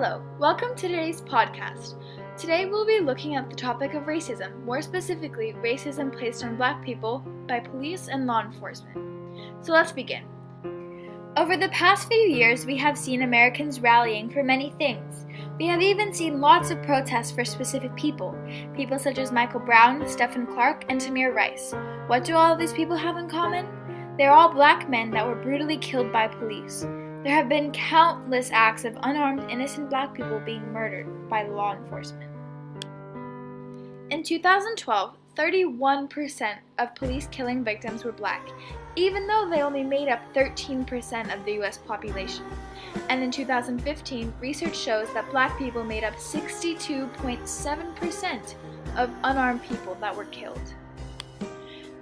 Hello, welcome to today's podcast. Today we'll be looking at the topic of racism, more specifically, racism placed on Black people by police and law enforcement. So let's begin. Over the past few years, we have seen Americans rallying for many things. We have even seen lots of protests for specific people such as Michael Brown, Stephen Clark, and Tamir Rice. What do all of these people have in common? They are all Black men that were brutally killed by police. There have been countless acts of unarmed, innocent Black people being murdered by law enforcement. In 2012, 31% of police killing victims were Black, even though they only made up 13% of the U.S. population. And in 2015, research shows that Black people made up 62.7% of unarmed people that were killed.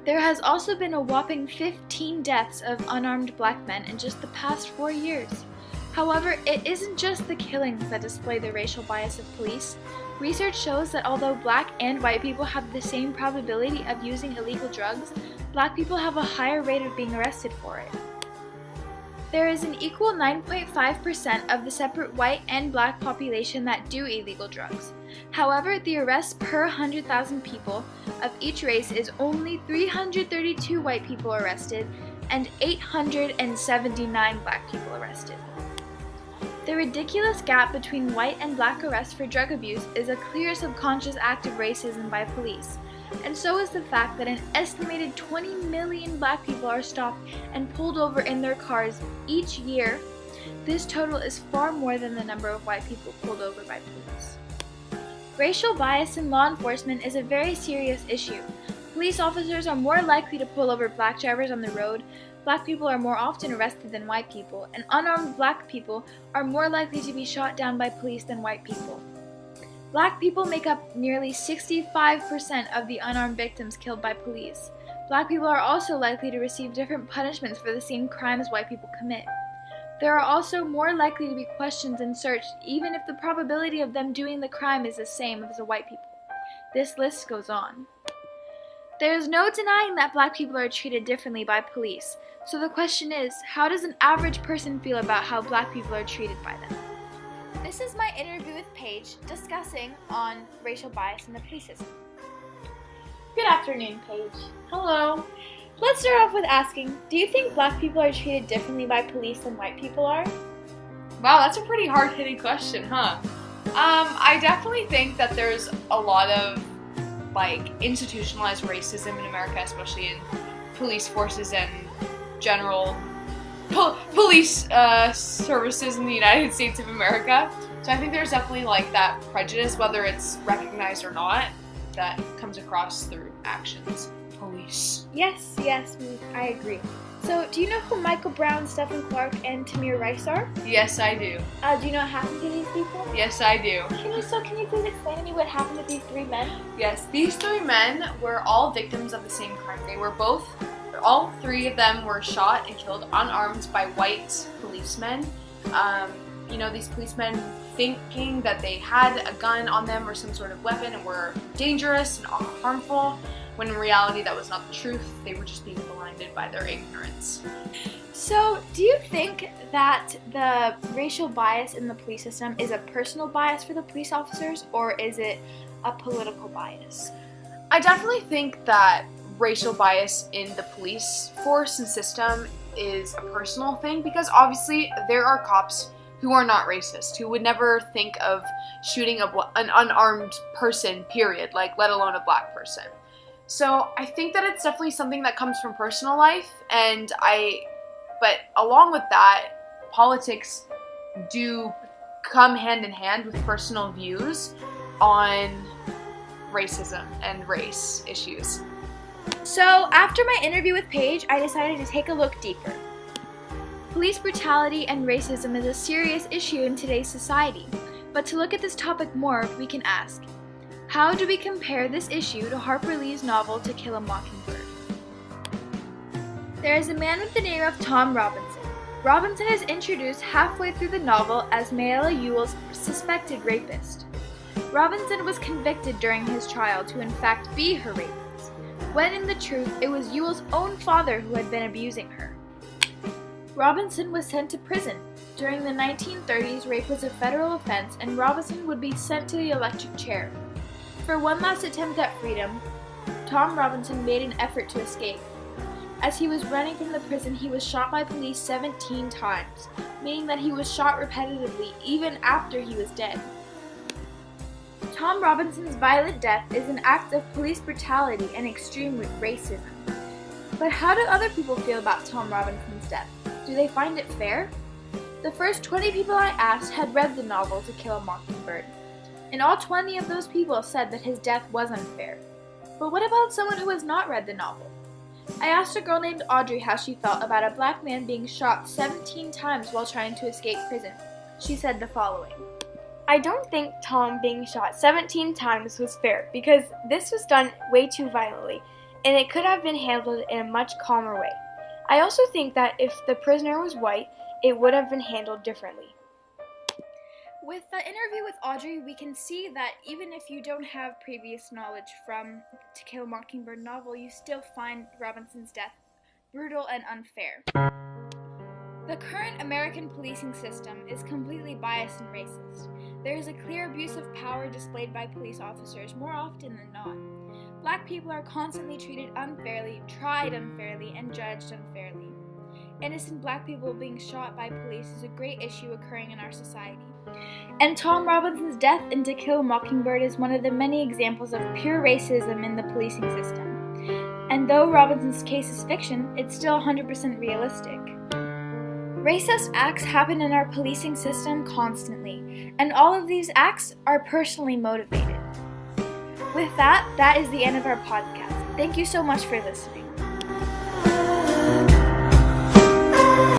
There has also been a whopping 15 deaths of unarmed Black men in just the past 4 years. However, it isn't just the killings that display the racial bias of police. Research shows that although Black and white people have the same probability of using illegal drugs, Black people have a higher rate of being arrested for it. There is an equal 9.5% of the separate white and Black population that do illegal drugs. However, the arrests per 100,000 people of each race is only 332 white people arrested and 879 Black people arrested. The ridiculous gap between white and Black arrests for drug abuse is a clear subconscious act of racism by police, and so is the fact that an estimated 20 million Black people are stopped and pulled over in their cars each year. This total is far more than the number of white people pulled over by police. Racial bias in law enforcement is a very serious issue. Police officers are more likely to pull over Black drivers on the road. Black people are more often arrested than white people, and unarmed Black people are more likely to be shot down by police than white people. Black people make up nearly 65% of the unarmed victims killed by police. Black people are also likely to receive different punishments for the same crimes white people commit. There are also more likely to be questioned and searched, even if the probability of them doing the crime is the same as the white people. This list goes on. There is no denying that Black people are treated differently by police. So the question is, how does an average person feel about how Black people are treated by them? This is my interview with Paige discussing on racial bias in the police system. Good afternoon, Paige. Hello. Let's start off with asking, do you think Black people are treated differently by police than white people are? Wow, that's a pretty hard-hitting question, huh? I definitely think that there's a lot of institutionalized racism in America, especially in police forces and general police services in the United States of America. So I think there's definitely that prejudice, whether it's recognized or not, that comes across through actions. Police. Yes, I agree. So, do you know who Michael Brown, Stephen Clark, and Tamir Rice are? Yes, I do. Do you know what happened to these people? Yes, I do. Can you please explain to me what happened to these three men? Yes, these three men were all victims of the same crime. All three of them were shot and killed unarmed by white policemen. These policemen thinking that they had a gun on them or some sort of weapon and were dangerous and harmful, when in reality that was not the truth. They were just being blinded by their ignorance. So, do you think that the racial bias in the police system is a personal bias for the police officers, or is it a political bias? I definitely think that racial bias in the police force and system is a personal thing, because obviously there are cops who are not racist, who would never think of shooting an unarmed person, period, let alone a Black person. So I think that it's definitely something that comes from personal life, but along with that, politics do come hand in hand with personal views on racism and race issues. So, after my interview with Paige, I decided to take a look deeper. Police brutality and racism is a serious issue in today's society, but to look at this topic more, we can ask, how do we compare this issue to Harper Lee's novel To Kill a Mockingbird? There is a man with the name of Tom Robinson. Robinson is introduced halfway through the novel as Mayella Ewell's suspected rapist. Robinson was convicted during his trial to in fact be her rapist, when in the truth it was Ewell's own father who had been abusing her. Robinson was sent to prison During the 1930s, rape was a federal offense and Robinson would be sent to the electric chair. For one last attempt at freedom, Tom Robinson made an effort to escape. As he was running from the prison, he was shot by police 17 times, meaning that he was shot repetitively even after he was dead. Tom Robinson's violent death is an act of police brutality and extreme racism. But how do other people feel about Tom Robinson's death? Do they find it fair? The first 20 people I asked had read the novel To Kill a Mockingbird, and all 20 of those people said that his death was unfair. But what about someone who has not read the novel? I asked a girl named Audrey how she felt about a black man being shot 17 times while trying to escape prison. She said the following. I don't think Tom being shot 17 times was fair because this was done way too violently, and it could have been handled in a much calmer way. I also think that if the prisoner was white, it would have been handled differently. With the interview with Audrey, we can see that even if you don't have previous knowledge from To Kill a Mockingbird novel, you still find Robinson's death brutal and unfair. The current American policing system is completely biased and racist. There is a clear abuse of power displayed by police officers more often than not. Black people are constantly treated unfairly, tried unfairly, and judged unfairly. Innocent black people being shot by police is a great issue occurring in our society. And Tom Robinson's death in To Kill a Mockingbird is one of the many examples of pure racism in the policing system. And though Robinson's case is fiction, it's still 100% realistic. Racist acts happen in our policing system constantly, and all of these acts are personally motivated. With that is the end of our podcast. Thank you so much for listening.